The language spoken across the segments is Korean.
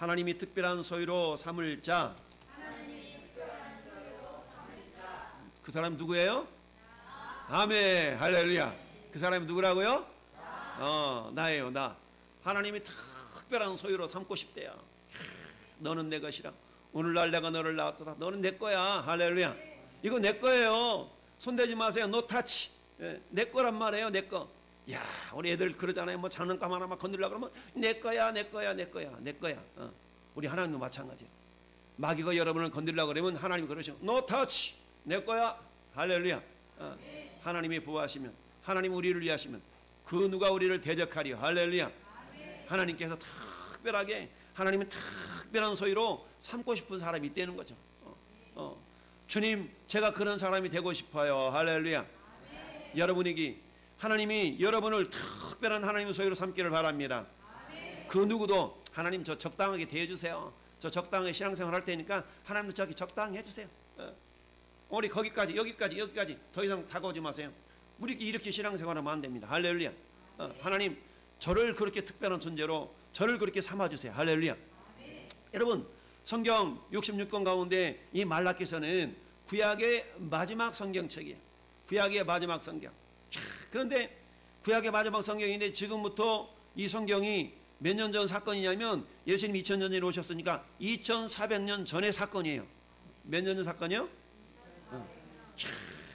하나님이 특별한 소유로 삼을 자. 그 사람 누구예요? 아멘. 할렐루야. 그 사람이 누구라고요? 나예요. 나. 하나님이 특별한 소유로 삼고 싶대요. 너는 내 것이라. 오늘날 내가 너를 낳았도다. 너는 내 거야. 할렐루야. 이거 내 거예요. 손대지 마세요. 노 타치. 내 거란 말이에요. 내 거. 야, 우리 애들 그러잖아요. 뭐 장난감 하나만 건들려고 그러면 내 거야, 내 거야, 내 거야, 내 거야. 우리 하나님도 마찬가지예요. 마귀가 여러분을 건들려고 그러면 하나님 그러시고 노 타치. 내 거야. 할렐루야. 하나님이 보호하시면, 하나님 우리를 위하시면 그 누가 우리를 대적하리요. 할렐루야. 하나님께서 특별하게, 하나님은 특별한 소유로 삼고 싶은 사람이 있다는 거죠. 주님, 제가 그런 사람이 되고 싶어요. 할렐루야. 여러분에게 하나님이 여러분을 특별한 하나님의 소유로 삼기를 바랍니다. 그 누구도 하나님 저 적당하게 대해주세요. 저 적당하게 신앙생활 할 테니까 하나님도 저기 적당히 해주세요. 우리 거기까지, 여기까지 더 이상 다가오지 마세요. 우리 이렇게 신앙생활하면 안 됩니다. 할렐루야. 하나님 저를 그렇게 특별한 존재로 저를 그렇게 삼아주세요. 할렐루야. 여러분, 성경 66권 가운데 이 말라기서는 구약의 마지막 성경책이에요. 구약의 마지막 성경. 그런데 구약의 마지막 성경인데 지금부터 이 성경이 몇 년 전 사건이냐면 예수님 2000년 전에 오셨으니까 2400년 전의 사건이에요. 몇 년 전 사건이요?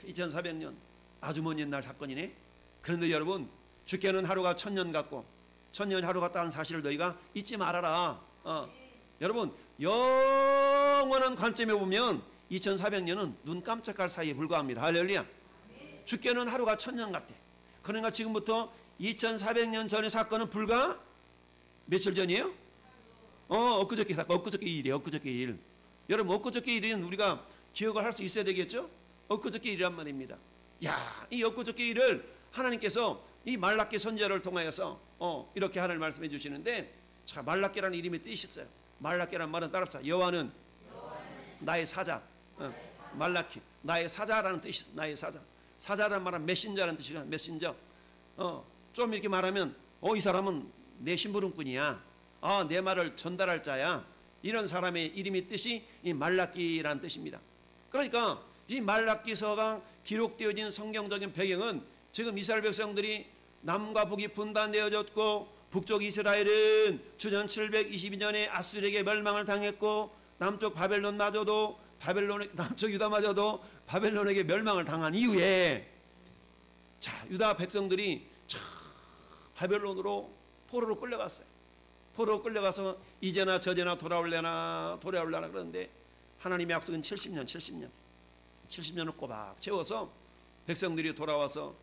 2400년. 아주 먼 옛날 사건이네. 그런데 여러분, 주께는 하루가 1000년 같고 1000년이 하루 같다는 사실을 너희가 잊지 말아라. 여러분, 영원한 관점에 보면 2400년은 눈 깜짝할 사이에 불과합니다. 할렐루야. 주께는 하루가 1000년 같대. 그러니까 지금부터 2400년 전의 사건은 불과 며칠 전이에요? 엊그저께 사건, 엊그저께 일이에요. 엊그저께 일. 여러분, 엊그저께 일은 우리가 기억을 할 수 있어야 되겠죠? 엊그저께 일이란 말입니다. 야, 이 엊그저께 일을 하나님께서 이 말라기 선지자를 통하여서 이렇게 하나님 말씀해 주시는데, 자, 말라기라는 이름이 뜻이 있어요. 말라기라는 말은 따라서 여호와는 나의 사자. 말라기, 나의 사자라는 뜻이 있어요. 나의 사자. 사자라는 말은 메신저라는 뜻이죠. 메신저. 좀 이렇게 말하면 이 사람은 내 심부름꾼이야. 내 말을 전달할 자야. 이런 사람의 이름이 뜻이 이 말라기라는 뜻입니다. 그러니까 이 말라기서가 기록되어진 성경적인 배경은 지금 이스라엘 백성들이 남과 북이 분단되어졌고 북쪽 이스라엘은 주전 722년에 아수르에게 멸망을 당했고 남쪽 바벨론마저도 남쪽 유다마저도 바벨론에게 멸망을 당한 이후에, 자, 유다 백성들이 바벨론으로 포로로 끌려갔어요. 포로로 끌려가서 이제나 저제나 돌아올려나 그러는데 하나님의 약속은 70년을 꼬박 채워서 백성들이 돌아와서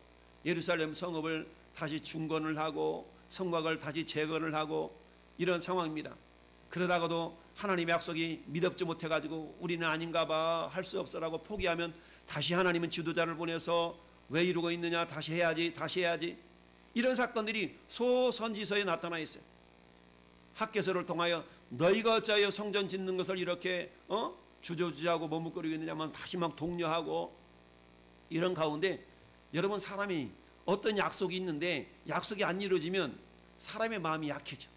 예루살렘 성읍을 다시 중건을 하고 성곽을 다시 재건을 하고 이런 상황입니다. 그러다가도 하나님의 약속이 믿었지 못해가지고 우리는 아닌가 봐, 할 수 없어라고 포기하면 다시 하나님은 지도자를 보내서 왜 이러고 있느냐, 다시 해야지 이런 사건들이 소선지서에 나타나 있어요. 학개서를 통하여 너희가 어찌하여 성전 짓는 것을 이렇게 주저주저하고 머뭇거리고 있느냐면 다시 막 독려하고 이런 가운데, 여러분, 사람이 어떤 약속이 있는데 약속이 안 이루어지면 사람의 마음이 약해져.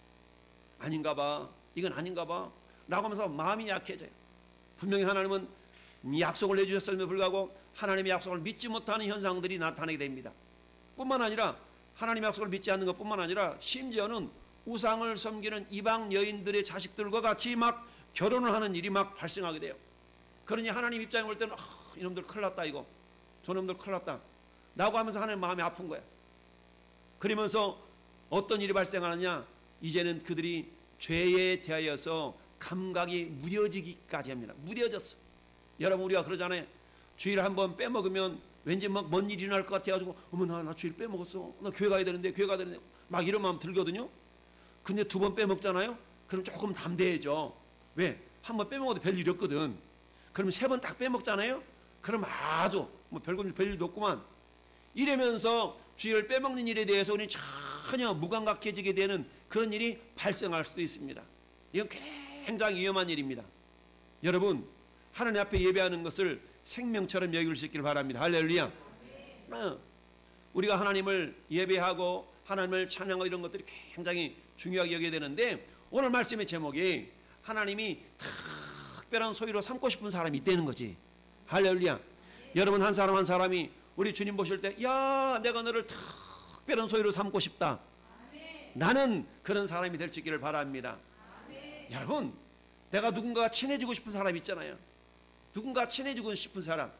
아닌가 봐, 이건 아닌가 봐 라고 하면서 마음이 약해져요. 분명히 하나님은 약속을 해주셨음에도 불구하고 하나님의 약속을 믿지 못하는 현상들이 나타나게 됩니다. 뿐만 아니라 하나님의 약속을 믿지 않는 것뿐만 아니라 심지어는 우상을 섬기는 이방 여인들의 자식들과 같이 막 결혼을 하는 일이 막 발생하게 돼요. 그러니 하나님 입장에 볼 때는 이놈들 큰일 났다, 이거 저놈들 큰일 났다 라고 하면서 하나님 마음이 아픈 거야. 그러면서 어떤 일이 발생하느냐, 이제는 그들이 죄에 대하여서 감각이 무뎌지기까지 합니다. 무뎌졌어. 여러분, 우리가 그러잖아요. 주일 한번 빼먹으면 왠지 막 뭔 일이 날 것 같아가지고 어머 나 주일 빼먹었어, 나 교회 가야 되는데 막 이런 마음 들거든요. 근데 두 번 빼먹잖아요. 그럼 조금 담대해져. 왜? 한 번 빼먹어도 별일이 없거든. 그럼 세 번 딱 빼먹잖아요. 그럼 아주 별일도 없구만. 이러면서 주일을 빼먹는 일에 대해서 우리는 전혀 무감각해지게 되는 그런 일이 발생할 수도 있습니다. 이건 굉장히 위험한 일입니다. 여러분, 하나님 앞에 예배하는 것을 생명처럼 여길 수 있기를 바랍니다. 할렐루야. 우리가 하나님을 예배하고 하나님을 찬양하고 이런 것들이 굉장히 중요하게 여겨야 되는데, 오늘 말씀의 제목이 하나님이 특별한 소유로 삼고 싶은 사람이 있다는 거지. 할렐루야. 여러분 한 사람 한 사람이 우리 주님 보실 때, 야, 내가 너를 특별한 소유로 삼고 싶다. 나는 그런 사람이 될 수 있기를 바랍니다. 여러분, 내가 누군가가 친해지고 싶은 사람 있잖아요. 누군가 친해지고 싶은 사람.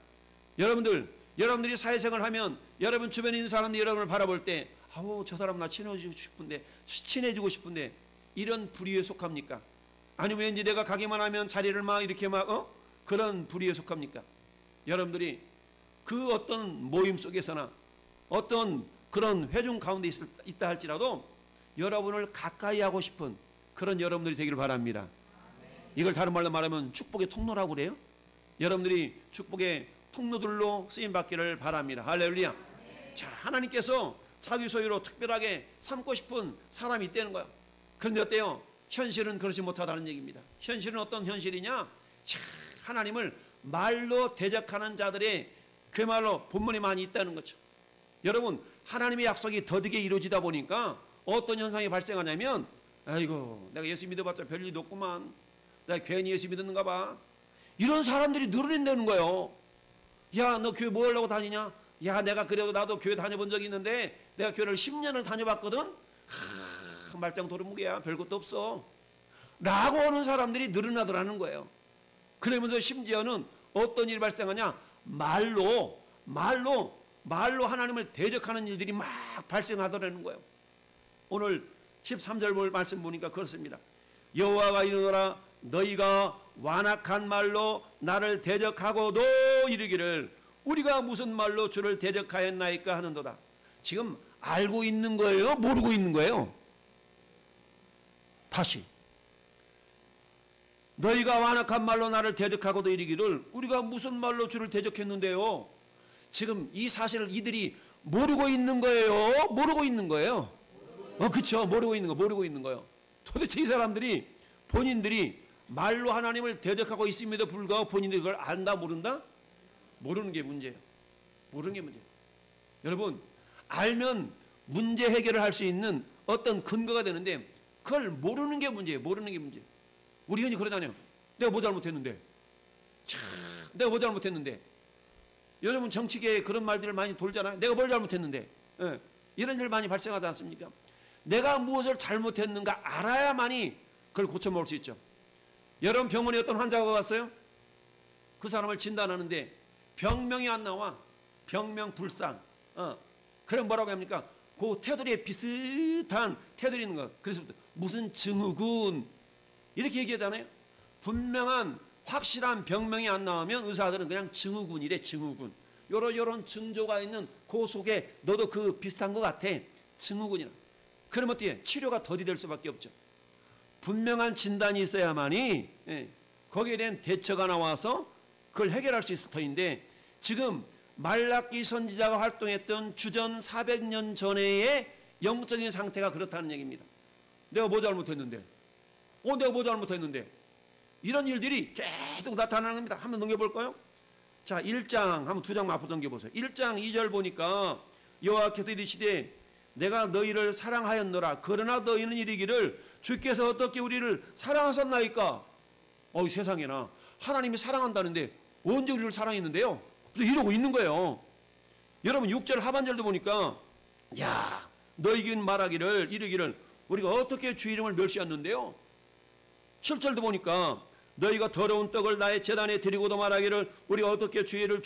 여러분들이 사회생활 하면 여러분 주변에 있는 사람들이 여러분을 바라볼 때, 아우, 저 사람 나 친해지고 싶은데 이런 부류에 속합니까? 아니면 왠지 내가 가기만 하면 자리를 막 이렇게 그런 부류에 속합니까? 여러분들이 그 어떤 모임 속에서나 어떤 그런 회중 가운데 있다 할지라도 여러분을 가까이 하고 싶은 그런 여러분들이 되기를 바랍니다. 이걸 다른 말로 말하면 축복의 통로라고 그래요. 여러분들이 축복의 통로들로 쓰임받기를 바랍니다. 할렐루야. 자, 하나님께서 자기 소유로 특별하게 삼고 싶은 사람이 있다는 거예요. 그런데 어때요? 현실은 그렇지 못하다는 얘기입니다. 현실은 어떤 현실이냐? 자, 하나님을 말로 대적하는 자들의 그야말로 본문이 많이 있다는 거죠. 여러분, 하나님의 약속이 더디게 이루어지다 보니까 어떤 현상이 발생하냐면, 아이고, 내가 예수 믿어봤자 별일도 없구만, 내가 괜히 예수 믿었는가 봐, 이런 사람들이 늘어난다는 거예요. 야, 너 교회 뭐 하려고 다니냐? 야, 내가 그래도 나도 교회 다녀본 적이 있는데 내가 교회를 10년을 다녀봤거든. 말짱 도루묵이야, 별것도 없어 라고 하는 사람들이 늘어나더라는 거예요. 그러면서 심지어는 어떤 일이 발생하냐? 말로 하나님을 대적하는 일들이 막 발생하더라는 거예요. 오늘 13절 볼 말씀 보니까 그렇습니다. 여호와가 이르노라, 너희가 완악한 말로 나를 대적하고도 이르기를 우리가 무슨 말로 주를 대적하였나이까 하는도다. 지금 알고 있는 거예요? 모르고 있는 거예요? 다시, 너희가 완악한 말로 나를 대적하고도 이르기를 우리가 무슨 말로 주를 대적했는데요? 지금 이 사실을 이들이 모르고 있는 거예요? 모르고 있는 거예요? 그쵸, 모르고 있는 거예요. 도대체 이 사람들이 본인들이 말로 하나님을 대적하고 있음에도 불구하고 본인들이 그걸 안다 모른다? 모르는 게 문제예요. 여러분, 알면 문제 해결을 할 수 있는 어떤 근거가 되는데 그걸 모르는 게 문제예요. 우리 흔히 그러잖아요. 내가 뭐 잘못했는데. 여러분 정치계에 그런 말들을 많이 돌잖아요. 내가 뭘 잘못했는데. 이런 일 많이 발생하지 않습니까? 내가 무엇을 잘못했는가 알아야만이 그걸 고쳐먹을 수 있죠. 여러분 병원에 어떤 환자가 왔어요? 그 사람을 진단하는데 병명이 안 나와. 병명불상. 그럼 뭐라고 합니까? 그 테두리에 비슷한 테두리 있는 거. 그래서 무슨 증후군 이렇게 얘기하잖아요. 분명한 확실한 병명이 안 나오면 의사들은 그냥 증후군이래. 증후군. 요런 징조가 있는 그 속에 너도 그 비슷한 것 같아. 증후군이라. 그럼 어떻게? 치료가 더디될 수밖에 없죠. 분명한 진단이 있어야만이 거기에 대한 대처가 나와서 그걸 해결할 수 있을 터인데 지금 말라기 선지자가 활동했던 주전 400년 전의 영적인 상태가 그렇다는 얘기입니다. 내가 뭐 잘못했는데? 이런 일들이 계속 나타나는 겁니다. 한번 넘겨볼까요? 자, 1장 한번 두 장만 앞으로 넘겨보세요. 1장 2절 보니까 여호와께서 이르시되 내가 너희를 사랑하였노라. 그러나 너희는 이르기를 주께서 어떻게 우리를 사랑하셨나이까? 세상에나 하나님이 사랑한다는데 언제 우리를 사랑했는데요? 이러고 있는 거예요. 여러분 6절 하반절도 보니까 야, 너희는 말하기를 이르기를 우리가 어떻게 주 이름을 멸시했는데요? 7절도 보니까 너희가 더러운 떡을 나의 제단에 드리고도 말하기를 우리가 어떻게 주를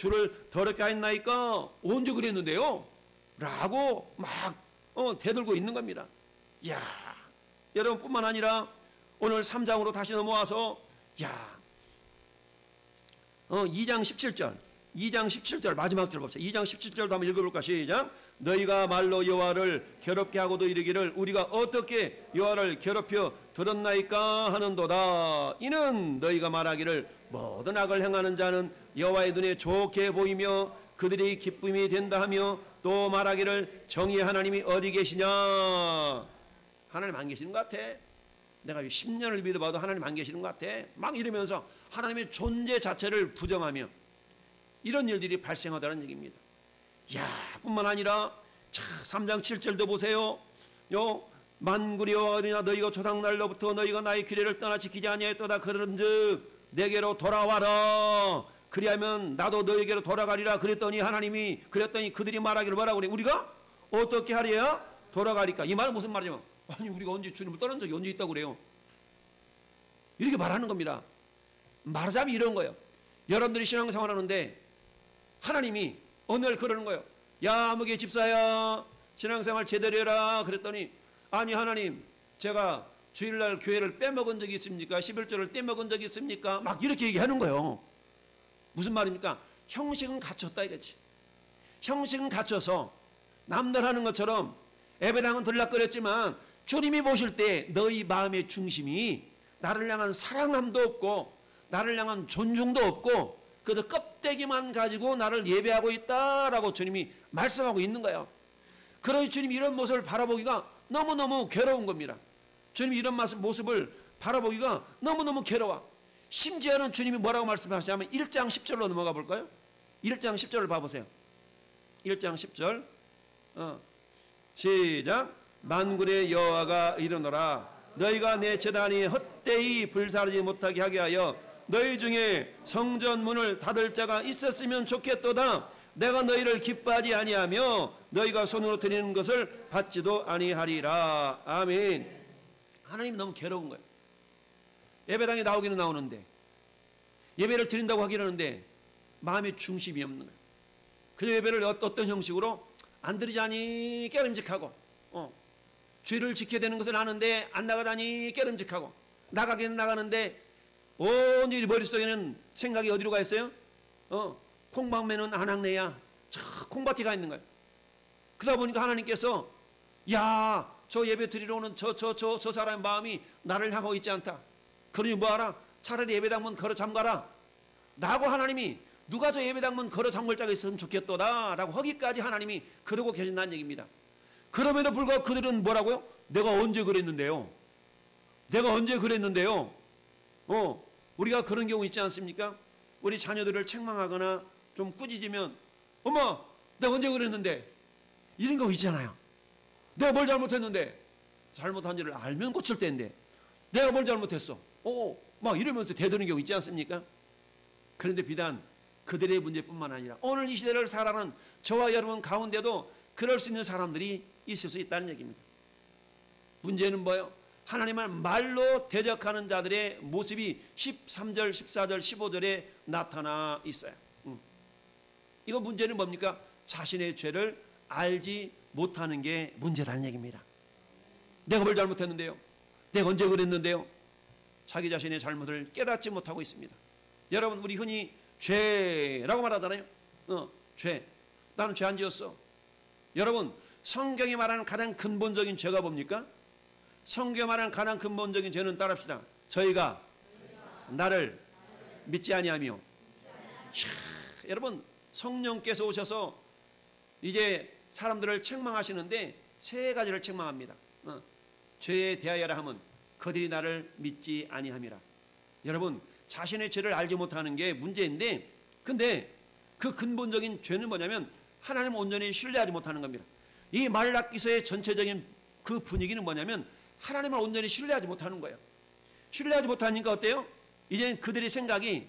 더럽게 하였나이까? 언제 그랬는데요? 라고 막 대들고 있는 겁니다. 야, 여러분뿐만 아니라 오늘 3장으로 다시 넘어와서 2장 17절 마지막 절 봅시다. 2장 17절도 한번 읽어볼까? 시작. 너희가 말로 여호와를 괴롭게 하고도 이르기를 우리가 어떻게 여호와를 괴롭혀 들었나이까 하는도다. 이는 너희가 말하기를 모든 악을 행하는 자는 여호와의 눈에 좋게 보이며 그들이 기쁨이 된다 하며 또 말하기를 정의의 하나님이 어디 계시냐. 하나님 안 계시는 것 같아. 내가 10년을 믿어봐도 하나님 안 계시는 것 같아. 막 이러면서 하나님의 존재 자체를 부정하며 이런 일들이 발생하다는 얘기입니다. 뿐만 아니라 3장 7절도 보세요. 만군의 여호와니나 너희가 조상날로부터 너희가 나의 규례를 떠나 지키지 아니하였도다. 그런즉 내게로 돌아와라. 그리하면 나도 너희에게로 돌아가리라. 그랬더니 하나님이 그랬더니 그들이 말하기를 뭐라고 그래? 우리가 어떻게 하리야? 돌아가리까. 이 말은 무슨 말이냐면 아니 우리가 언제 주님을 떠난 적이 언제 있다고 그래요? 이렇게 말하는 겁니다. 말하자면 이런 거예요. 여러분들이 신앙생활 하는데 하나님이 어느 날 그러는 거예요. 야 아무개 집사야 신앙생활 제대로 해라. 그랬더니 아니 하나님 제가 주일날 교회를 빼먹은 적이 있습니까? 11조를 떼먹은 적이 있습니까? 막 이렇게 얘기하는 거예요. 무슨 말입니까? 형식은 갖췄다 이거지. 형식은 갖춰서 남들 하는 것처럼 예배당은 들락거렸지만 주님이 보실 때 너희 마음의 중심이 나를 향한 사랑함도 없고 나를 향한 존중도 없고 그저 껍데기만 가지고 나를 예배하고 있다라고 주님이 말씀하고 있는 거예요. 그러니 주님이 이런 모습을 바라보기가 너무너무 괴로운 겁니다. 주님이 이런 모습을 바라보기가 너무너무 괴로워. 심지어는 주님이 뭐라고 말씀하시냐면 1장 10절로 넘어가 볼까요? 1장 10절을 봐보세요. 1장 10절 시작. 만군의 여호와가 이르노라 너희가 내 제단이 헛되이 불사르지 못하게 하게 하여 너희 중에 성전 문을 닫을 자가 있었으면 좋겠도다. 내가 너희를 기뻐하지 아니하며 너희가 손으로 드리는 것을 받지도 아니하리라. 아멘. 하나님 너무 괴로운 거예요. 예배당에 나오기는 나오는데 예배를 드린다고 하기는 하는데 마음의 중심이 없는 거예요. 그 예배를 어떤 형식으로 안 드리자니 깨름직하고 죄를 지켜야 되는 것을 아는데 안 나가다니 깨름직하고 나가긴 나가는데 온전히 머릿속에는 생각이 어디로 가 있어요? 콩방매는 안학내야. 콩밭이 가 있는 거예요. 그러다 보니까 하나님께서 야, 저 예배 드리러 오는 저 사람의 마음이 나를 향하고 있지 않다. 그러니 뭐하라? 차라리 예배당문 걸어 잠가라. 라고 하나님이 누가 저 예배당문 걸어 잠글 자가 있으면 좋겠도다. 라고 거기까지 하나님이 그러고 계신다는 얘기입니다. 그럼에도 불구하고 그들은 뭐라고요? 내가 언제 그랬는데요? 내가 언제 그랬는데요? 우리가 그런 경우 있지 않습니까? 우리 자녀들을 책망하거나 좀 꾸짖으면 엄마 내가 언제 그랬는데 이런 거 있잖아요. 내가 뭘 잘못했는데 잘못한지를 알면 고칠 때인데 내가 뭘 잘못했어 막 이러면서 대드는 경우 있지 않습니까? 그런데 비단 그들의 문제뿐만 아니라 오늘 이 시대를 살아가는 저와 여러분 가운데도 그럴 수 있는 사람들이 있을 수 있다는 얘기입니다. 문제는 뭐예요? 하나님을 말로 대적하는 자들의 모습이 13절, 14절, 15절에 나타나 있어요. 이거 문제는 뭡니까? 자신의 죄를 알지 못하는 게 문제라는 얘기입니다. 내가 뭘 잘못했는데요? 내가 언제 그랬는데요? 자기 자신의 잘못을 깨닫지 못하고 있습니다. 여러분 우리 흔히 죄라고 말하잖아요. 죄. 나는 죄 안 지었어. 여러분 성경이 말하는 가장 근본적인 죄가 뭡니까? 성경이 말하는 가장 근본적인 죄는 따라합시다. 저희가 나를 믿지 아니하며. 여러분 성령께서 오셔서 이제 사람들을 책망하시는데 세 가지를 책망합니다. 죄에 대하여라 하면 그들이 나를 믿지 아니함이라. 여러분 자신의 죄를 알지 못하는 게 문제인데 근데 그 근본적인 죄는 뭐냐면 하나님을 온전히 신뢰하지 못하는 겁니다. 이 말라기서의 전체적인 그 분위기는 뭐냐면 하나님을 온전히 신뢰하지 못하는 거예요. 신뢰하지 못하니까 어때요? 이제는 그들의 생각이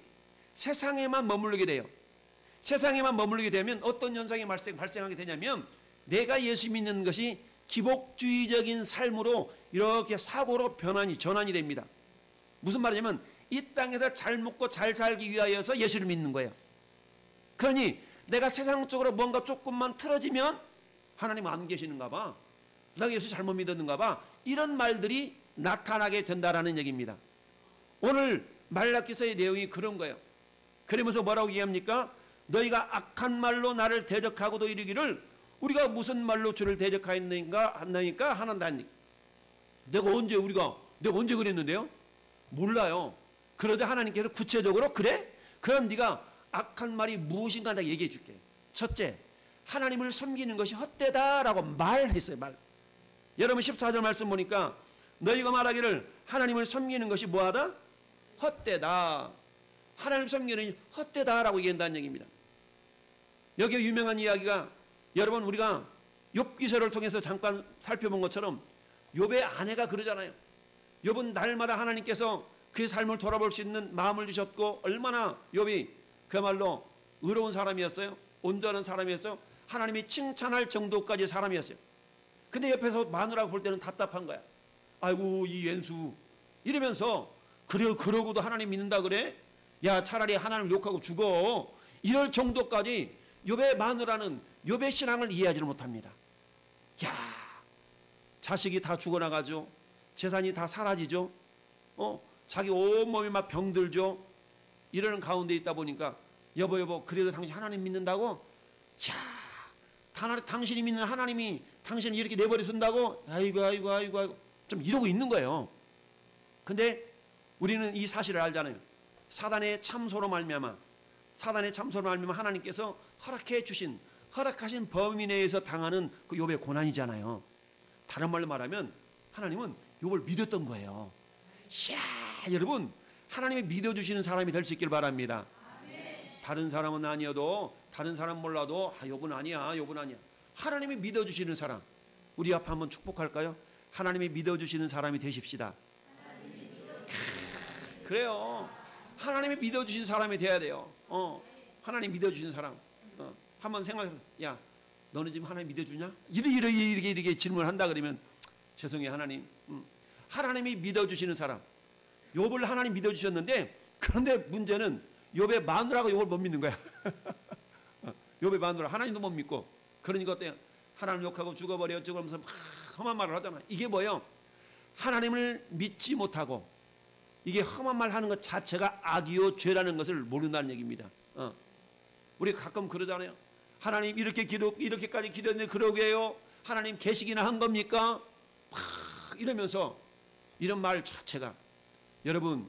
세상에만 머무르게 돼요. 세상에만 머무르게 되면 어떤 현상이 발생하게 되냐면 내가 예수 믿는 것이 기복주의적인 삶으로 이렇게 사고로 전환이 됩니다. 무슨 말이냐면 이 땅에서 잘 먹고 잘 살기 위하여서 예수를 믿는 거예요. 그러니 내가 세상적으로 뭔가 조금만 틀어지면 하나님 안 계시는가 봐. 내가 예수 잘못 믿었는가 봐. 이런 말들이 나타나게 된다라는 얘기입니다. 오늘 말라기서의 내용이 그런 거예요. 그러면서 뭐라고 얘기합니까? 너희가 악한 말로 나를 대적하고도 이르기를 우리가 무슨 말로 주를 대적하였는가 하나님. 내가 언제 그랬는데요? 몰라요. 그러자 하나님께서 구체적으로 그래? 그럼 네가 악한 말이 무엇인가 내가 얘기해 줄게. 첫째, 하나님을 섬기는 것이 헛되다라고 말했어요. 여러분 14절 말씀 보니까 너희가 말하기를 하나님을 섬기는 것이 뭐하다? 헛되다. 하나님을 섬기는 것이 헛되다라고 얘기한다는 얘기입니다. 여기 유명한 이야기가 여러분 우리가 욥기서를 통해서 잠깐 살펴본 것처럼 욥의 아내가 그러잖아요. 욥은 날마다 하나님께서 그의 삶을 돌아볼 수 있는 마음을 주셨고 얼마나 욥이 그야말로 의로운 사람이었어요. 온전한 사람이었어요. 하나님이 칭찬할 정도까지의 사람이었어요. 근데 옆에서 마누라가 볼 때는 답답한 거야. 아이고 이 왼수 이러면서 그러고도 하나님 믿는다 그래? 야 차라리 하나님을 욕하고 죽어. 이럴 정도까지 욥의 마누라는 욥의 신앙을 이해하지를 못합니다. 야 자식이 다 죽어나가죠. 재산이 다 사라지죠. 자기 온몸이 막 병들죠. 이러는 가운데 있다 보니까 여보 그래도 당신 하나님 믿는다고? 야 당신이 믿는 하나님이 당신을 이렇게 내버려 둔다고? 아이고 좀 이러고 있는 거예요. 근데 우리는 이 사실을 알잖아요. 사단의 참소로 말미암아 하나님께서 허락하신 범위 내에서 당하는 그 욥의 고난이잖아요. 다른 말로 말하면 하나님은 욥을 믿었던 거예요. 이야 여러분 하나님이 믿어주시는 사람이 될 수 있길 바랍니다. 다른 사람은 아니어도 다른 사람 몰라도 욥은 아니야. 하나님이 믿어주시는 사람 우리 앞에 한번 축복할까요? 하나님이 믿어주시는 사람이 되십시다. 그래요. 하나님이 믿어주신 사람이 돼야 돼요. 하나님 믿어주신 사람. 한번 생각해. 야 너는 지금 하나님 믿어주냐? 이렇게 질문을 한다 그러면 죄송해요 하나님. 하나님이 믿어주시는 사람. 욥을 하나님 믿어주셨는데 그런데 문제는 욥의 마누라가 욥을 못 믿는 거야. 욥의 마누라 하나님도 못 믿고 그러니까 어때요? 하나님 욕하고 죽어버려 어쩌면서 막 험한 말을 하잖아. 이게 뭐예요? 하나님을 믿지 못하고 이게 험한 말 하는 것 자체가 악이요 죄라는 것을 모른다는 얘기입니다. 우리 가끔 그러잖아요. 하나님 이렇게까지 기도했는데 그러게요. 하나님 계시기나 한 겁니까? 막 이러면서 이런 말 자체가 여러분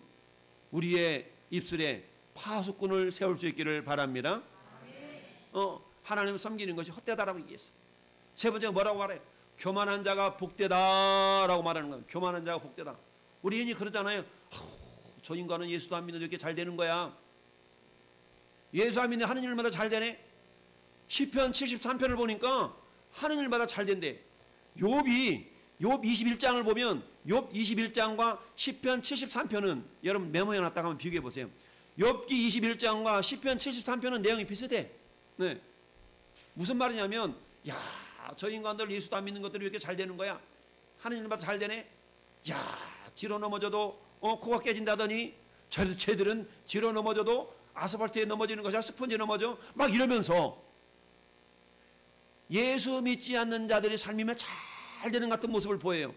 우리의 입술에 파수꾼을 세울 수 있기를 바랍니다. 하나님을 섬기는 것이 헛되다라고 얘기했어요. 세 번째가 뭐라고 말해요? 교만한 자가 복되다라고 말하는 거예요. 교만한 자가 복되다. 우리 흔히 그러잖아요. 저 인간은 예수도 안 믿는데 이렇게 잘 되는 거야. 예수 안 믿는 하는 일마다 잘 되네. 시편 73편을 보니까 하는 일마다 잘 된대. 욥 21장을 보면 욥 21장과 시편 73편은 여러분 메모해 놨다가 한번 비교해 보세요. 욥기 21장과 시편 73편은 내용이 비슷해. 네. 무슨 말이냐면 저 인간들 예수도 안 믿는 것들이 왜 이렇게 잘 되는 거야? 하는 일마다 잘 되네. 뒤로 넘어져도 코가 깨진다더니 쟤들은 뒤로 넘어져도 아스팔트에 넘어지는 것이야. 스펀지에 넘어져. 막 이러면서 예수 믿지 않는 자들의 삶이면 잘 되는 같은 모습을 보여요.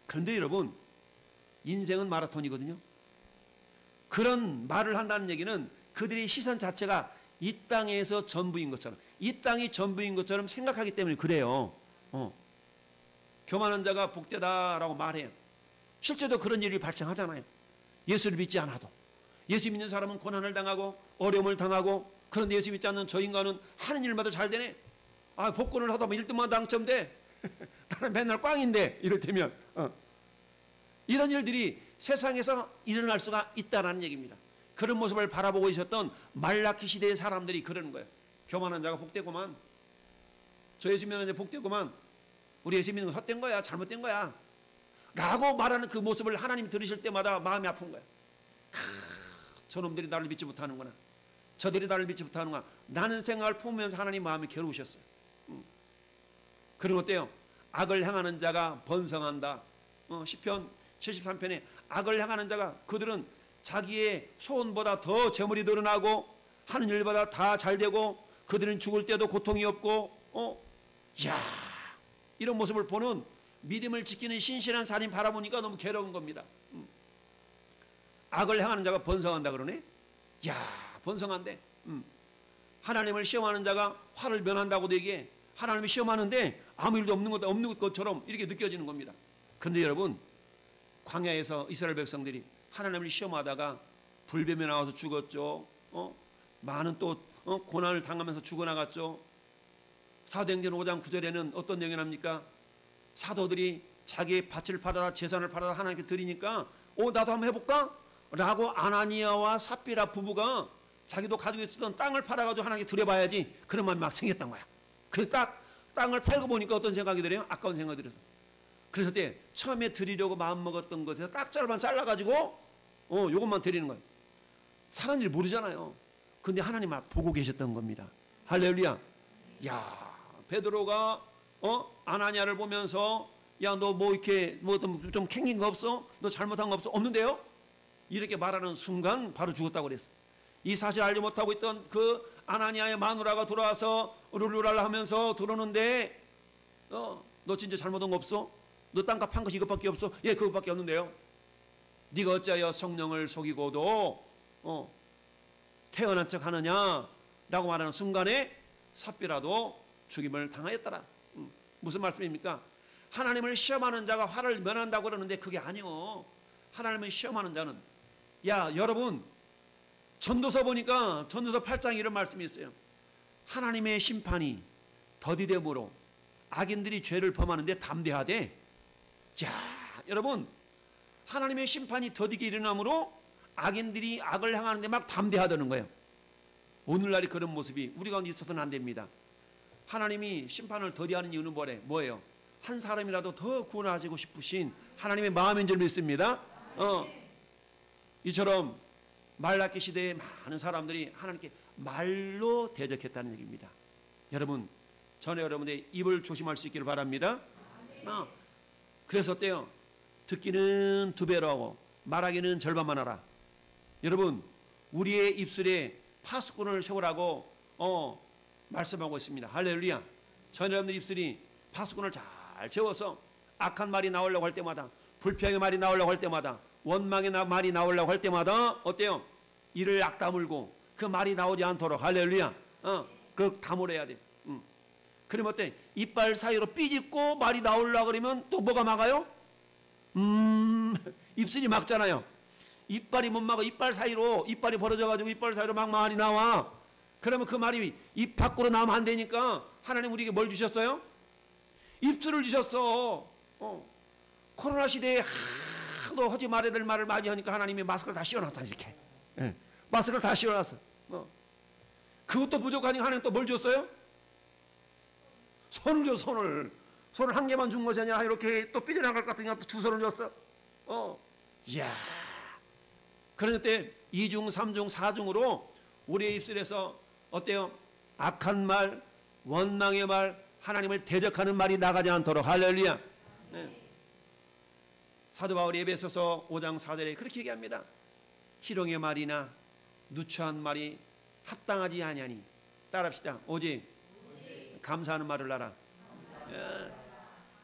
그런데 여러분 인생은 마라톤이거든요. 그런 말을 한다는 얘기는 그들의 시선 자체가 이 땅에서 전부인 것처럼 이 땅이 전부인 것처럼 생각하기 때문에 그래요. 교만한 자가 복되다라고 말해요. 실제로 그런 일이 발생하잖아요. 예수를 믿지 않아도 예수 믿는 사람은 고난을 당하고 어려움을 당하고 그런데 예수 믿지 않는 저 인간은 하는 일마다 잘 되네. 복권을 하다 보면 1등만 당첨돼. 나는 맨날 꽝인데 이를테면 이런 일들이 세상에서 일어날 수가 있다는 얘기입니다. 그런 모습을 바라보고 있었던 말라키 시대의 사람들이 그러는 거예요. 교만한 자가 복되구만. 저 예수 믿는 자 복되구만. 우리 예수 믿는 거 헛된 거야. 잘못된 거야. 라고 말하는 그 모습을 하나님이 들으실 때마다 마음이 아픈 거예요. 저놈들이 나를 믿지 못하는구나. 저들이 나를 믿지 못하는구나. 라는 생각을 품으면서 하나님 마음이 괴로우셨어요. 그런 어때요? 악을 행하는 자가 번성한다. 시편 73편에 악을 행하는 자가 그들은 자기의 소원보다 더 재물이 늘어나고 하는 일보다 다 잘되고 그들은 죽을 때도 고통이 없고 이런 모습을 보는 믿음을 지키는 신실한 사람 바라보니까 너무 괴로운 겁니다. 악을 행하는 자가 번성한다 그러네. 번성한데 하나님을 시험하는 자가 화를 면한다고도 얘기해. 하나님을 시험하는데 아무 일도 없는 것처럼 이렇게 느껴지는 겁니다. 그런데 여러분 광야에서 이스라엘 백성들이 하나님을 시험하다가 불뱀에 나와서 죽었죠. 많은 또 고난을 당하면서 죽어나갔죠. 사도행전 5장 9절에는 어떤 내용이 납니까? 사도들이 자기의 밭을 팔아다 재산을 팔아다 하나님께 드리니까 나도 한번 해볼까? 라고 아나니아와 삽비라 부부가 자기도 가지고 있었던 땅을 팔아가지고 하나님께 드려봐야지 그런 마음이 막 생겼던 거야. 그 땅을 팔고 보니까 어떤 생각이 들어요? 아까운 생각이 들어서 그래서 그때 처음에 드리려고 마음먹었던 것에서 딱 절반 잘라가지고 요것만 드리는 거예요. 사람들이 모르잖아요. 근데 하나님 보고 계셨던 겁니다. 할렐루야. 야, 베드로가 아나니아를 보면서 야, 너 뭐 이렇게 뭐 좀 캥긴 거 없어? 너 잘못한 거 없어? 없는데요? 이렇게 말하는 순간 바로 죽었다고 그랬어. 이 사실 알지 못하고 있던 그 아나니아의 마누라가 돌아와서 룰루랄라 하면서 들어오는데 너 진짜 잘못한 거 없어? 너 땅값 한 것이 이것밖에 없어? 예, 그것밖에 없는데요. 네가 어찌하여 성령을 속이고도 태어난 척 하느냐 라고 말하는 순간에 삽비라도 죽임을 당하였더라. 무슨 말씀입니까? 하나님을 시험하는 자가 화를 면한다고 그러는데 그게 아니요. 하나님을 시험하는 자는, 야, 여러분, 전도서 보니까 전도서 8장 이런 말씀이 있어요. 하나님의 심판이 더디됨으로 악인들이 죄를 범하는데 담대하되, 야, 여러분, 하나님의 심판이 더디게 일어나므로 악인들이 악을 행하는데 막 담대하다는 거예요. 오늘날이 그런 모습이 우리 가운데 있어서는 안 됩니다. 하나님이 심판을 더디하는 이유는 뭐예요? 한 사람이라도 더 구원하시고 싶으신 하나님의 마음인 줄 믿습니다. 이처럼 말라기 시대에 많은 사람들이 하나님께 말로 대적했다는 얘기입니다. 여러분, 전에 여러분의 입을 조심할 수 있기를 바랍니다. 그래서 어때요? 듣기는 2배로 하고 말하기는 절반만 하라. 여러분, 우리의 입술에 파수꾼을 세우라고 말씀하고 있습니다. 할렐루야. 전에 여러분들 입술이 파수꾼을 잘 채워서 악한 말이 나오려고 할 때마다, 불평의 말이 나오려고 할 때마다, 원망의 말이 나오려고 할 때마다 어때요? 이를 악 다물고 그 말이 나오지 않도록, 할렐루야, 그 다물어야 돼. 그러면 어때? 이빨 사이로 삐집고 말이 나오려고 그러면 또 뭐가 막아요? 입술이 막잖아요. 이빨이 못 막아. 이빨 사이로, 이빨이 벌어져가지고 이빨 사이로 막 말이 나와. 그러면 그 말이 입 밖으로 나오면 안 되니까 하나님 우리에게 뭘 주셨어요? 입술을 주셨어. 코로나 시대에 하도 하지 말아야 될 말을 많이 하니까 하나님이 마스크를 다 씌워놨어. 이렇게. 마스크를 다 씌워놨어. 그것도 부족하니까 하나님 또 뭘 줬어요? 손을 줘. 손을 한 개만 준 것이 아니라 이렇게 또 삐져나갈 것 같으니까 또 2손을 줬어. 이야. 그런데 2중, 3중, 4중으로 우리의 입술에서 어때요? 악한 말, 원망의 말, 하나님을 대적하는 말이 나가지 않도록, 할렐루야. 사도 바울이 에베소서 5장 4절에 그렇게 얘기합니다. 희롱의 말이나 누추한 말이 합당하지 아니하니, 따라합시다. 오직 감사하는 말을 하라.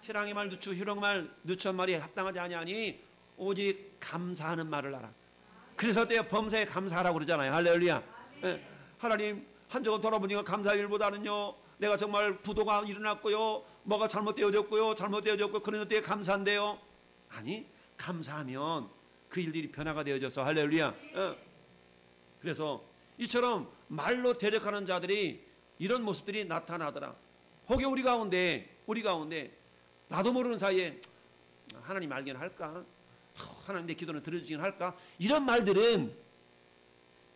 희롱의 말, 희롱 말, 누추한 말이 합당하지 아니하니 오직 감사하는 말을 하라. 그래서 어때요? 범사에 감사하라고 그러잖아요. 할렐루야. 하나님, 한 주간 돌아보니까 감사의 일보다는요, 내가 정말 부도가 일어났고요, 뭐가 잘못되어졌고요, 그런 때에 감사한데요. 아니, 감사하면 그 일들이 변화가 되어져서, 할렐루야. 그래서 이처럼 말로 대적하는 자들이 이런 모습들이 나타나더라. 혹여 우리 가운데 나도 모르는 사이에 하나님 알긴 할까? 하나님 내 기도는 들어주긴 할까? 이런 말들은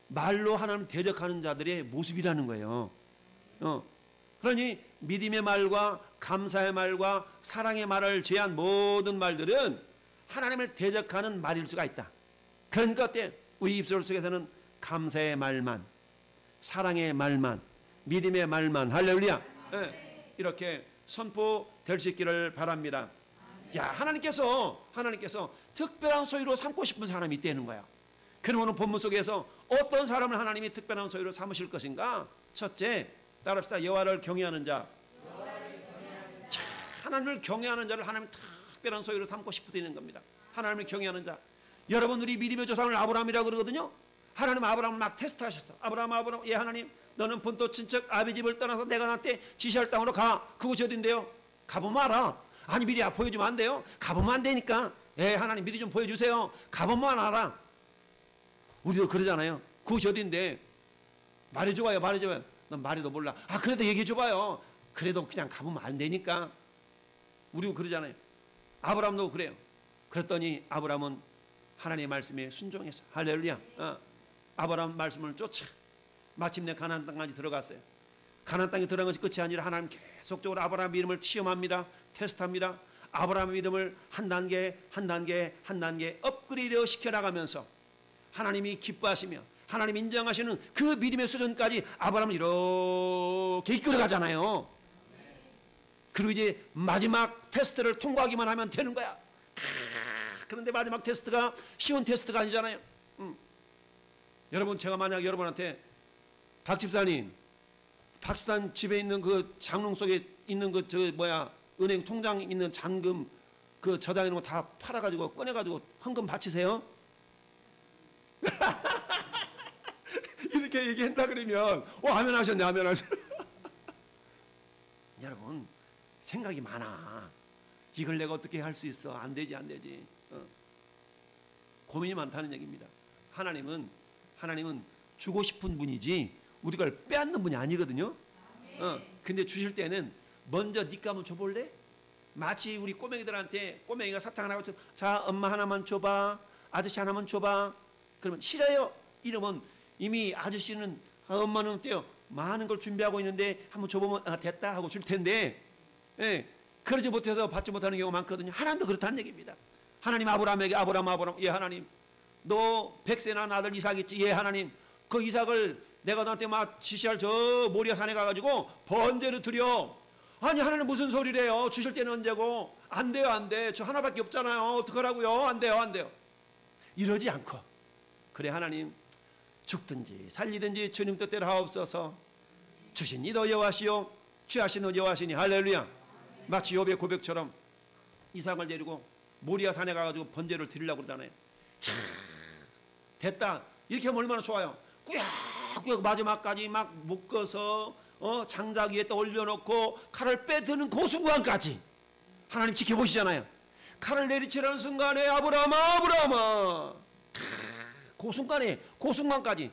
말로 하나님 대적하는 자들의 모습이라는 거예요. 그러니 믿음의 말과 감사의 말과 사랑의 말을 제한 모든 말들은 하나님을 대적하는 말일 수가 있다. 그러니까 어때? 우리 입술 속에서는 감사의 말만, 사랑의 말만, 믿음의 말만, 할렐루야, 이렇게 선포될 수 있기를 바랍니다. 야, 하나님께서 특별한 소유로 삼고 싶은 사람이 있다는 거야. 그럼 오늘 본문 속에서 어떤 사람을 하나님이 특별한 소유로 삼으실 것인가? 첫째, 따라합시다. 여호와를 경외하는 자. 하나님을 경외하는 자를 하나님 특별한 소유로 삼고 싶으시는 겁니다. 하나님을 경외하는 자. 여러분, 우리 믿음의 조상을 아브라함이라고 그러거든요. 하나님 아브라함을 막 테스트하셨어. 아브라함, 예, 하나님, 너는 본토 친척 아비 집을 떠나서 내가 나한테 지시할 땅으로 가. 그곳이 어딘데요? 가보면 알아. 아니, 미리 보여주면 안 돼요? 가보면 안 되니까. 예, 하나님 미리 좀 보여주세요. 가보면 알아. 우리도 그러잖아요. 그곳이 어딘데? 말해줘봐요. 넌 말해도 몰라. 아, 그래도 얘기해줘봐요. 그래도 그냥 가보면 안 되니까. 우리도 그러잖아요. 아브라함도 그래요. 그랬더니 아브라함은 하나님의 말씀에 순종했어. 할렐루야. 아브라함 말씀을 쫓아 마침내 가나안 땅까지 들어갔어요. 가나안 땅에 들어간 것이 끝이 아니라 하나님 계속적으로 아브라함 믿음을 시험합니다. 테스트합니다. 아브라함의 믿음을 한 단계 한 단계 한 단계 업그레이드 시켜나가면서 하나님이 기뻐하시며 하나님 인정하시는 그 믿음의 수준까지 아브라함을 이렇게 이끌어가잖아요. 그리고 이제 마지막 테스트를 통과하기만 하면 되는 거야. 그런데 마지막 테스트가 쉬운 테스트가 아니잖아요. 여러분, 제가 만약 여러분한테 박 집사님 집에 있는 그 장롱 속에 있는 그 은행 통장 있는 잔금 그 저장 이런 거 다 팔아가지고 꺼내가지고 헌금 바치세요. 이렇게 얘기한다 그러면 아멘 하셨네, 아멘 하셨네. 여러분, 생각이 많아. 이걸 내가 어떻게 할 수 있어? 안 되지. 고민이 많다는 얘기입니다. 하나님은 주고 싶은 분이지 우리 걸 빼앗는 분이 아니거든요. 근데 주실 때는 먼저 니가 한번 줘볼래? 마치 우리 꼬맹이들한테 꼬맹이가 사탕 하나 가지고 자, 엄마 하나만 줘봐, 아저씨 하나만 줘봐. 그러면 싫어요. 이러면 이미 아저씨는 엄마는 어때요? 많은 걸 준비하고 있는데 한번 줘보면 됐다 하고 줄 텐데, 그러지 못해서 받지 못하는 경우가 많거든요. 하나님도 그렇다는 얘기입니다. 하나님 아브라함에게 아브라함 예 하나님, 너 100세 난 아들 이삭 있지? 예 하나님, 그 이삭을 내가 너한테 막 지시할 저 모리아 산에 가가지고 번제를 드려. 아니 하나님 무슨 소리래요? 주실 때는 언제고? 안 돼요, 안 돼. 저 하나밖에 없잖아요. 어떡하라고요? 안 돼요. 이러지 않고, 그래 하나님 죽든지 살리든지 주님 뜻대로 하옵소서. 주신 이도 여호와시요 취하신 이도 여호와시니 할렐루야. 마치 욥의 고백처럼 이삭을 데리고 모리아 산에 가가지고 번제를 드리려고 그러잖아요. 됐다 이렇게 하면 얼마나 좋아요. 꾸역꾸역 마지막까지 막 묶어서 장작 위에 또 올려놓고 칼을 빼드는 그 순간까지 하나님 지켜보시잖아요. 칼을 내리치려는 순간에 아브라함아 그 순간까지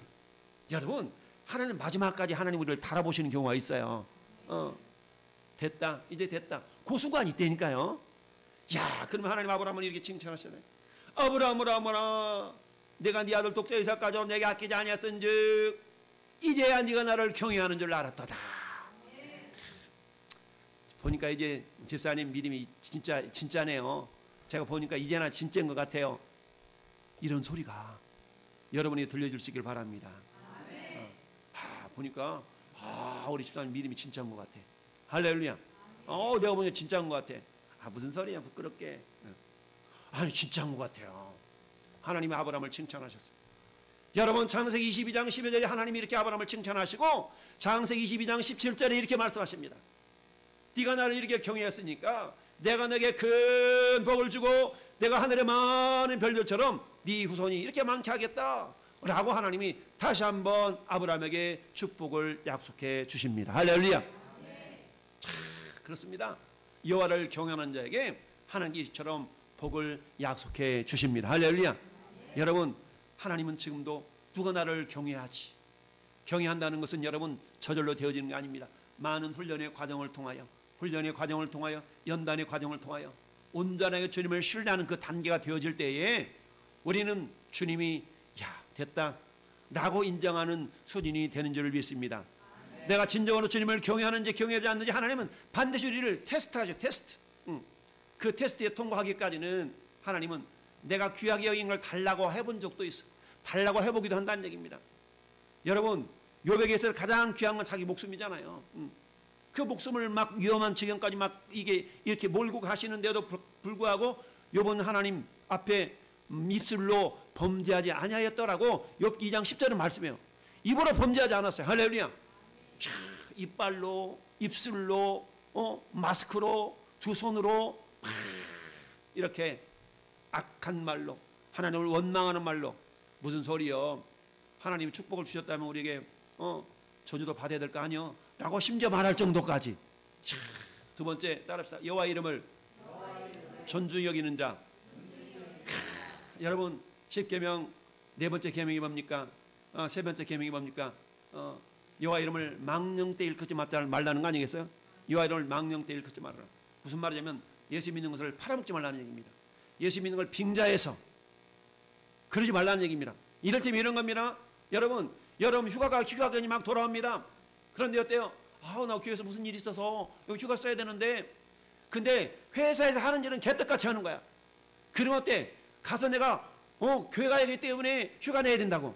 여러분, 하나님 마지막까지 하나님 우리를 달아보시는 경우가 있어요. 됐다 이제 됐다 그 순간이 있다니까요. 야, 그러면 하나님 아브라함을 이렇게 칭찬하시잖아요. 아브라함아, 내가 네 아들 독자 이삭 가져 내게 아끼지 아니했은즉 이제야 네가 나를 경외하는 줄 알았도다. 보니까 이제 집사님 믿음이 진짜네요. 제가 보니까 이제나 진짜인 것 같아요. 이런 소리가 여러분이 들려줄 수 있길 바랍니다. 보니까 우리 집사님 믿음이 진짜인 것 같아. 할렐루야. 내가 보니까 진짜인 것 같아. 무슨 소리야 부끄럽게. 아니 진짜인 것 같아요. 하나님이 아브라함을 칭찬하셨어요. 여러분, 창세기 22장 12절에 하나님이 이렇게 아브라함을 칭찬하시고 창세기 22장 17절에 이렇게 말씀하십니다. 네가 나를 이렇게 경외했으니까 내가 너에게 큰 복을 주고 내가 하늘의 많은 별들처럼 네 후손이 이렇게 많게 하겠다 라고 하나님이 다시 한번 아브라함에게 축복을 약속해 주십니다. 할렐루야. 그렇습니다. 여호와를 경외하는 자에게 하나님이 이처럼 복을 약속해 주십니다. 할렐루야. 여러분, 하나님은 지금도 누가 나를 경외하지? 경외한다는 것은 여러분 저절로 되어지는 게 아닙니다. 많은 훈련의 과정을 통하여 연단의 과정을 통하여 온전하게 주님을 신뢰하는 그 단계가 되어질 때에 우리는 주님이 됐다 라고 인정하는 수준이 되는 줄을 믿습니다. 내가 진정으로 주님을 경외하는지 경외하지 않는지 하나님은 반드시 우리를 테스트하죠. 그 테스트에 통과하기까지는 하나님은 내가 귀하게 여긴 걸 달라고 해본 적도 있어. 달라고 해보기도 한다는 얘기입니다. 여러분, 욥에게서 가장 귀한 건 자기 목숨이잖아요. 그 목숨을 막 위험한 지경까지 막 이게 이렇게 몰고 가시는데도 불구하고 욥은 하나님 앞에 입술로 범죄하지 아니하였더라고 욥 2장 10절은 말씀해요. 입으로 범죄하지 않았어요. 할렐루야. 이빨로, 입술로, 마스크로, 두 손으로 이렇게 악한 말로, 하나님을 원망하는 말로. 무슨 소리요? 하나님이 축복을 주셨다면 우리에게 저주도 받아야 될 거 아니요? 라고 심지어 말할 정도까지. 두 번째 따라합시다. 여호와 이름을 존중히 여기는 자. 여러분, 10계명 네 번째 계명이 뭡니까? 세 번째 계명이 뭡니까? 여호와 이름을 망령때 일컫지 말라는 거 아니겠어요? 여호와 이름을 망령때 일컫지 말아라. 무슨 말이냐면 예수 믿는 것을 팔아먹지 말라는 얘기입니다. 예수 믿는 걸 빙자해서 그러지 말라는 얘기입니다. 이럴 때면 이런 겁니다. 여러분 휴가견이 막 돌아옵니다. 그런데 어때요? 나 교회에서 무슨 일이 있어서 여기 휴가 써야 되는데 근데 회사에서 하는 일은 개떡같이 하는 거야. 그러면 어때? 가서 내가 교회 가야 하기 때문에 휴가 내야 된다고.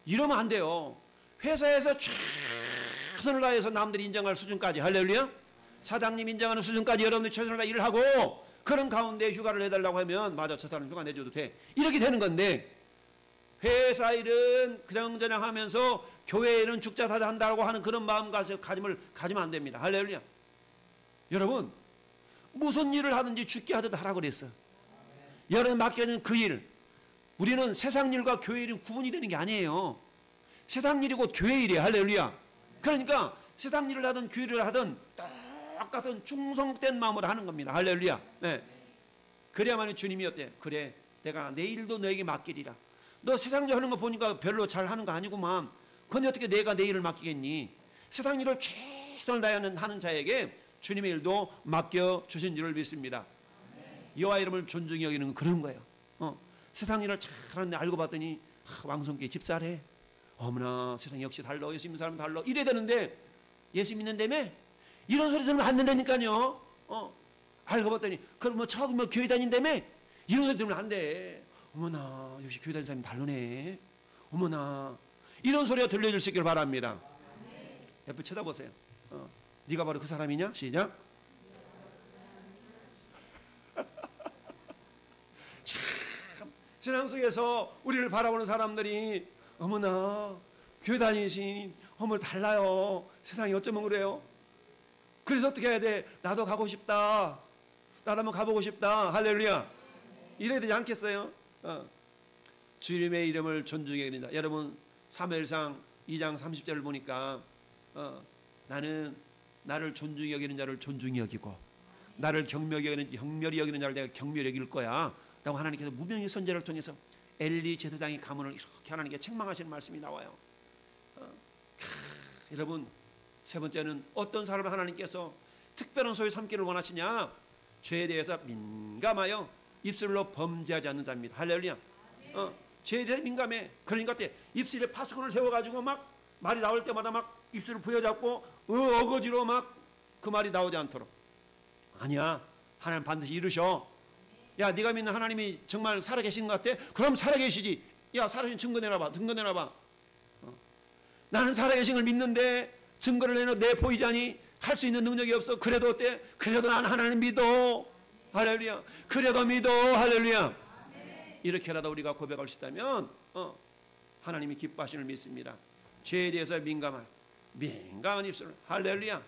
이러면 안 돼요. 회사에서 최선을 다해서 남들이 인정할 수준까지, 할렐루야, 사장님 인정하는 수준까지 여러분들이 최선을 다해 일을 하고, 그런 가운데 휴가를 내달라고 하면 맞아, 저 사람 휴가 내줘도 돼, 이렇게 되는 건데, 회사 일은 그냥저냥 하면서 교회 일은 죽자사자 한다고 하는 그런 마음가짐을 가지면 안 됩니다. 할렐루야. 여러분, 무슨 일을 하든지 죽게 하듯 하라고 그랬어. 여러분 맡겨진 그 일, 우리는 세상 일과 교회 일은 구분이 되는 게 아니에요. 세상 일이고 교회 일이에요. 할렐루야. 그러니까 세상 일을 하든 교회 일을 하든 똑같은 충성된 마음으로 하는 겁니다. 할렐루야. 네. 그래야만 주님이 어때? 그래, 내가 내 일도 너에게 맡기리라. 너 세상 일 하는 거 보니까 별로 잘 하는 거 아니구만. 근데 어떻게 내가 내 일을 맡기겠니? 세상 일을 최선을 다하는 하는 자에게 주님의 일도 맡겨주신 줄을 믿습니다. 여호와 이름을 존중히 여기는 그런 거예요. 세상 일을 잘하는데 알고 봤더니 왕성교회 집사래. 어머나, 세상 역시 달라. 예수 믿는 사람은 달라. 이래야 되는데 예수 믿는다며? 이런 소리 들으면 안 된다니까요. 알고 봤더니 그럼 뭐 처음 교회 다닌다며? 이런 소리 들으면 안 돼. 어머나, 역시 교회 다니는 사람이 다르네. 어머나, 이런 소리가 들려줄 수 있길 바랍니다. 옆에 쳐다보세요. 네가 바로 그 사람이냐? 시작. 참, 세상 속에서 우리를 바라보는 사람들이 어머나, 교회 다니신 어머 달라요. 세상이 어쩌면 그래요. 그래서 어떻게 해야 돼? 나도 가고 싶다. 나도 한번 가보고 싶다. 할렐루야. 이래야 되지 않겠어요? 주님의 이름을 존중해야 된다. 여러분, 사무엘상 2장 30절을 보니까 나는 나를 존중히 여기는 자를 존중히 여기고 나를 경멸히 여기는 자를 내가 경멸히 여길 거야 라고 하나님께서 무명의 선지자를 통해서 엘리 제사장의 가문을 이렇게 하나님께 책망하시는 말씀이 나와요. 여러분, 세 번째는 어떤 사람을 하나님께서 특별한 소유 삼기를 원하시냐? 죄에 대해서 민감하여 입술로 범죄하지 않는 자입니다. 할렐루야. 죄에 대해 민감해. 그러니까 입술에 파수꾼을 세워가지고 막 말이 나올 때마다 막 입술을 부여잡고 어거지로 막 그 말이 나오지 않도록. 아니야, 하나님 반드시 이루셔. 야, 네가 믿는 하나님이 정말 살아계신 것 같아? 그럼 살아계시지. 야, 살아계신 증거 내놔봐. 증거 내놔봐. 나는 살아계신 걸 믿는데 증거를 내 보이자니 할 수 있는 능력이 없어. 그래도 어때? 그래도 난 하나님 믿어. 할렐루야. 그래도 믿어. 할렐루야. 이렇게라도 우리가 고백할 수 있다면 하나님이 기뻐하시는 믿습니다. 죄에 대해서 민감한 입술. 할렐루야.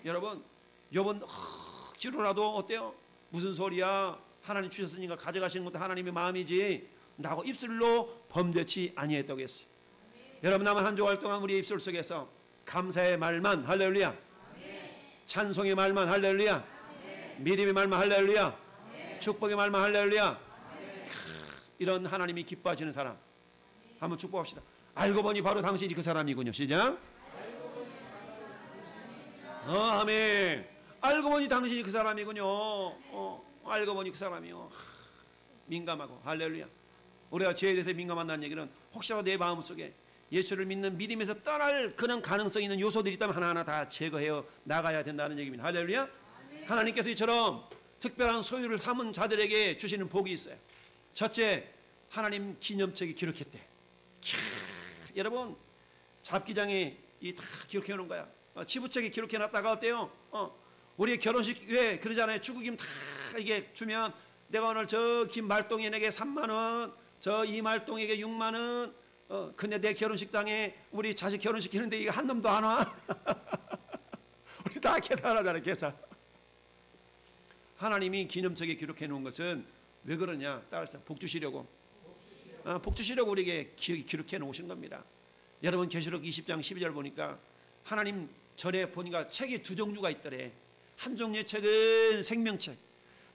여러분, 요번 억지로라도 어때요? 무슨 소리야? 하나님 주셨으니까 가져가시는 것도 하나님의 마음이지 라고 입술로 범죄치 아니했다고 했어요. 여러분, 남은 한 주간 동안 우리의 입술 속에서 감사의 말만, 할렐루야, 찬송의 말만, 할렐루야, 믿음의 말만, 할렐루야, 축복의 말만, 할렐루야, 이런 하나님이 기뻐하시는 사람 한번 축복합시다. 알고 보니 바로 당신이 그 사람이군요. 시작. 아멘. 알고 보니 당신이 그 사람이군요. 알고 보니 그 사람이요. 민감하고, 할렐루야. 우리가 죄에 대해서 민감한다는 얘기는 혹시라도 내 마음속에 예수를 믿는 믿음에서 떠날 그런 가능성이 있는 요소들이 있다면 하나하나 다 제거해야 나가야 된다는 얘기입니다. 할렐루야. 하나님께서 이처럼 특별한 소유를 삼은 자들에게 주시는 복이 있어요. 첫째, 하나님 기념책이 기록했대. 여러분, 잡기장에 다 기록해 놓은 거야. 치부책에 기록해 놨다가 어때요? 우리 결혼식 왜 그러잖아요. 축의금 다 이게 주면 내가 오늘 저 김말동에게 3만 원, 저 이말동에게 6만 원. 근데 내 결혼식당에 우리 자식 결혼시키는데 이거 한 놈도 안 와. 우리 다 계산하잖아요. 계산. 하나님이 기념책에 기록해 놓은 것은 왜 그러냐? 따라서 복 주시려고. 복 주시려고 우리에게 기록해 놓으신 겁니다. 여러분, 계시록 20장 12절 보니까 하나님 전에 보니까 책이 두 종류가 있더래. 한 종류의 책은 생명책,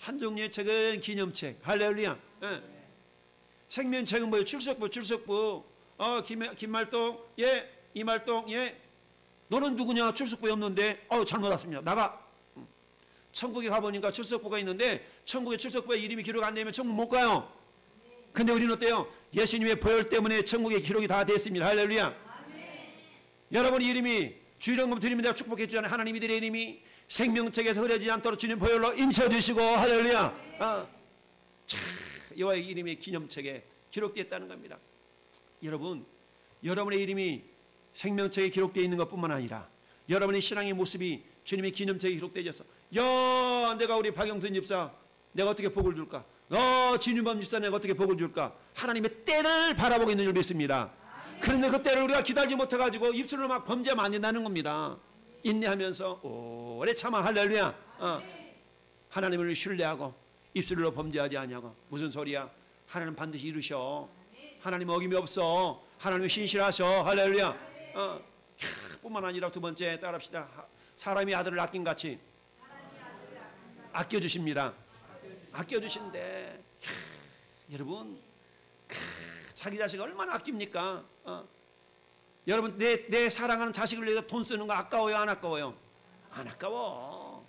한 종류의 책은 기념책. 할렐루야. 생명책은 뭐예요? 출석부. 김말동, 예, 이말동, 예. 너는 누구냐? 출석부에 없는데, 잘못 왔습니다. 나가. 천국에 가보니까 출석부가 있는데, 천국의 출석부에 이름이 기록 안 되면 천국 못 가요. 근데 우리는 어때요? 예수님의 보혈 때문에 천국의 기록이 다 됐습니다. 할렐루야. 여러분 이름이 주일헌금 드리면 내가 축복해 주잖아요. 하나님 이들의 이름이 생명책에서 흐려지지 않도록 주님 보혈로 인쳐주시고 할렐루야. 여호와의 이름이 기념책에 기록되어 있다는 겁니다. 여러분, 여러분의 이름이 생명책에 기록되어 있는 것뿐만 아니라 여러분의 신앙의 모습이 주님의 기념책에 기록되어 있어서 야, 내가 우리 박영선 집사 내가 어떻게 복을 줄까? 진유범 집사 내가 어떻게 복을 줄까? 하나님의 때를 바라보고 있는 줄 믿습니다. 그런데 그 때를 우리가 기다리지 못해가지고 입술로 막 범죄하면 안 된다는 겁니다. 인내하면서 오래 참아. 할렐루야. 하나님을 신뢰하고 입술로 범죄하지 아니하고. 무슨 소리야? 하나님 반드시 이루셔. 하나님 어김이 없어. 하나님 신실하셔. 할렐루야. 뿐만 아니라 두 번째 따라합시다. 사람이 아들을 아낀 같이 아껴주십니다. 아껴주신대. 여러분, 자기 자식을 얼마나 아낍니까? 여러분, 내 사랑하는 자식을 위해서 돈 쓰는 거 아까워요? 안 아까워요? 안 아까워.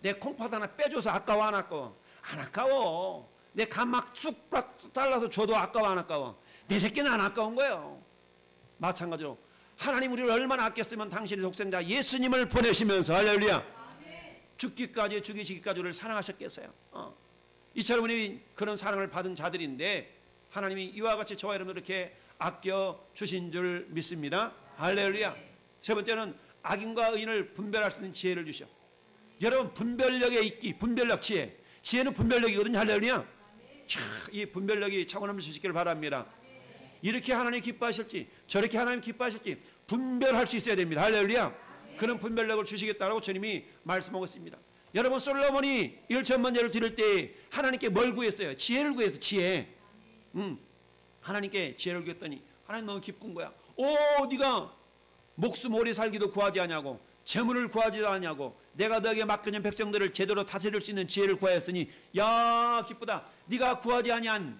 내 콩팥 하나 빼줘서 아까워? 안 아까워? 안 아까워. 내 감막 쑥 잘라서 줘도 아까워? 안 아까워? 내 새끼는 안 아까운 거예요. 마찬가지로 하나님 우리를 얼마나 아꼈으면 당신의 독생자 예수님을 보내시면서 할렐루야 죽기까지 죽이시기까지 우리를 사랑하셨겠어요. 이처럼 우리 그런 사랑을 받은 자들인데 하나님이 이와 같이 저와 여러분을 이렇게 아껴주신 줄 믿습니다. 할렐루야. 세 번째는 악인과 의인을 분별할 수 있는 지혜를 주셔. 여러분, 분별력에 있기, 분별력 지혜. 지혜는 분별력이거든요. 할렐루야. 이 분별력이 차고넘칠 수 있기를 바랍니다. 이렇게 하나님 기뻐하실지 저렇게 하나님 기뻐하실지 분별할 수 있어야 됩니다. 할렐루야. 그런 분별력을 주시겠다고 주님이 말씀하고 있습니다. 여러분, 솔로몬이 1천만제를 드릴 때 하나님께 뭘 구했어요? 지혜를 구했어요. 지혜. 하나님께 지혜를 구했더니 하나님 너무 기쁜 거야. 네가 목숨 오래 살기도 구하지 않냐고, 재물을 구하지도 않냐고, 내가 너에게 맡겨진 백성들을 제대로 다스릴 수 있는 지혜를 구하였으니 야 기쁘다. 네가 구하지 아니한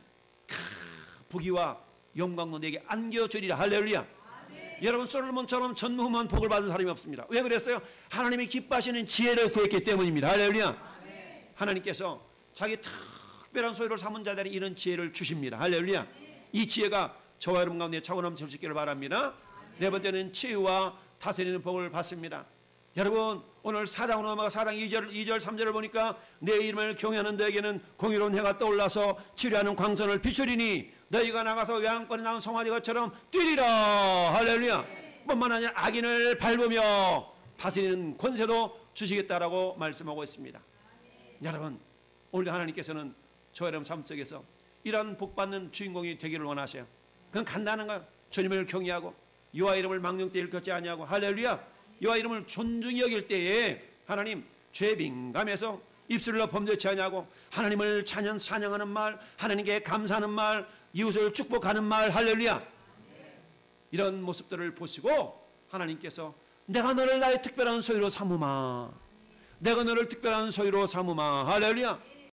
부귀와 영광도 내게 안겨주리라. 할렐루야. 여러분, 솔로몬처럼 전무후무한 복을 받은 사람이 없습니다. 왜 그랬어요? 하나님이 기뻐하시는 지혜를 구했기 때문입니다. 할렐루야. 하나님께서 자기 특별한 소유를 삼은 자들이 이런 지혜를 주십니다. 할렐루야. 이 지혜가 저와 여러분 가운데 차고 넘칠 수 있기를 바랍니다. 네 번째는 치유와 다스리는 복을 받습니다. 여러분, 오늘 4장으로 넘어가 4장 2절 3절을 보니까 내 이름을 경외하는 너에게는 공의로운 해가 떠올라서 치료하는 광선을 비추리니 너희가 나가서 외양간에 나온 송아지같처럼 뛰리라. 할렐루야. 뿐만 아니라 악인을 밟으며 다스리는 권세도 주시겠다라고 말씀하고 있습니다. 여러분, 오늘 하나님께서는 저 여러분 삶 속에서 이런 복받는 주인공이 되기를 원하셔요. 그건 간단한 거예요. 주님을 경외하고 여호와 이름을 망령되이 일컫지 아니하고 할렐루야. 여호와 이름을 존중히 여길 때에 하나님 죄 민감해서 입술로 범죄치 아니하고 하나님을 찬양하는 말, 하나님께 감사하는 말, 이웃을 축복하는 말. 할렐루야. 이런 모습들을 보시고 하나님께서 내가 너를 나의 특별한 소유로 삼으마. 내가 너를 특별한 소유로 삼으마. 할렐루야.